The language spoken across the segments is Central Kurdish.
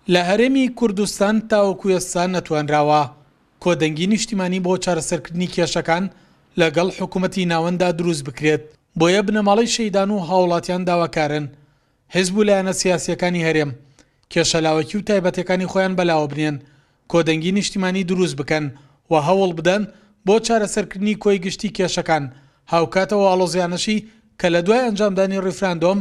لە هەرێمی کوردستان تا کوێستان نەتوانراوە کۆدەنگی نیشتیمانی بۆ چارەسەرکردنی کێشەکان لەگەڵ حکوومەتی ناوەندا دروست بکرێت. بۆیە بنەماڵەی شەیدان و هاوڵاتیان داواکارن حیزب و لایەنە سیاسیەکانی هەرێم کێشەلاوەکی و تایبەتەکانی خۆیان بەلاوە بنێن، کۆدەنگی نیشتیمانی دروست بکەن و هەوڵ بدەن بۆ چارەسەرکردنی کۆی گشتی کێشەکان، هاوکاتەوە ئاڵۆزیانەشی کە لە دوای ئەنجامدانی ڕیفراندۆم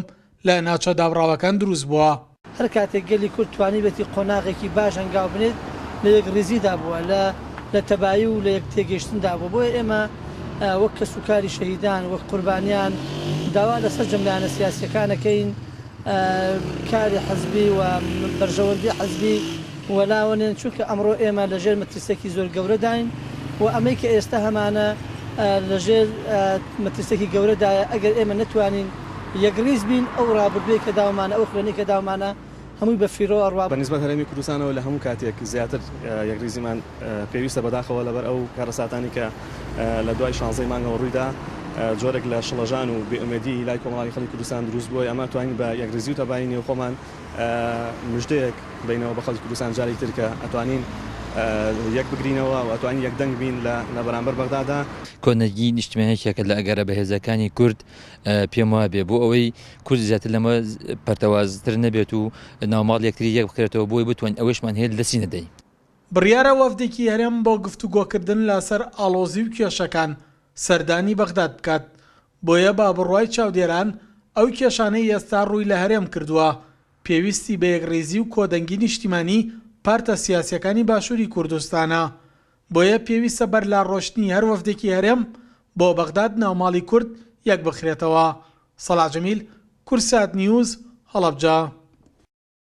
لە ناوچە دابڕاوەکان دروست بووە. هەر کاتێک گەلی کورد توانی بێتی قۆناغێکی باش هەنگاو بنێت لە یەک ڕێزیدا بووە لە تەبایی و لە یەک تێگەیشتندا بوو. بۆیە ئێمە وەک کەسوکاری شەهیدان وەک قوربانیان داوا لەسەر جەملایەنە سیاسیەکانەکەین کاری حەزبی و بەرژەوەندی حەزبی وەلاوەنێن، چونکە ئەمڕۆ ئێمە لەژێر مەترسێکی زۆر گەورەداین و ئەمەی کە ئێستا هەمانە لەژێر مەترسێکی گەورەدایە. ئەگەر ئێمە نتوانین یەکڕیز بین ئەو ڕابردووی کە داومانە ئەو خوێنەی کە داومانە هەمووی بە فیرۆ ئەڕوا. بەنسبەت هەرێمی کوردستانەوە لە هەموو کاتێک زیاتر یەکڕیزیمان پێویستە بەداخەوە لەبەر ئەو کارەساتانی کە لە دوای 16 مانگەوە ڕوویدا جۆرێک لە شڵەژان و بێئومێدی لای کۆمەڵی خەڵکی کوردستان دروست بووە. ئەمە توانین بە یەکڕیزی و تەبایی نێو خۆمان مژدەیەک بینەوە بە خەڵکی کوردستان جارێک تر کە ئەتوانین یەک بگرینەوە و ئەتوانین یەک دەنگ بین لە بەرامبەر بەغدادا. کۆنەگی نیشتیمانیەکێکە لە ئەگەرە بەهێزەکانی کورد پێم وایە بێ بۆ ئەوەی کورد زیاتر لەمە پەرتەوازتر نەبێت و ناوماڵ یەکتری یەک بکرێتەوە بۆی بتوانین ئەوەشمان هەیە دەستی نەدەین. بڕیارە وەفدێکی هەرێم بۆ گفتوگۆکردن لەسەر ئاڵۆزی و کێشەکان سەردانی بەغداد بکات. بۆیە با بڕوای چاودێران ئەو کێشانەی ئێستا ڕووی لە هەرێم کردووە پێویستی بە یەکڕێزی و کۆدەنگی نیشتیمانی پارتە سیاسیەکانی باشووری کوردستانە. بۆیە پێویستە بەر لا ڕۆشتنی هەر وەفدێکی هەرێم بۆ بەغداد ناوماڵی کورد یەک بخرێتەوە. سەلاح جەمیل، کورسات نیوز، هەڵەبجە.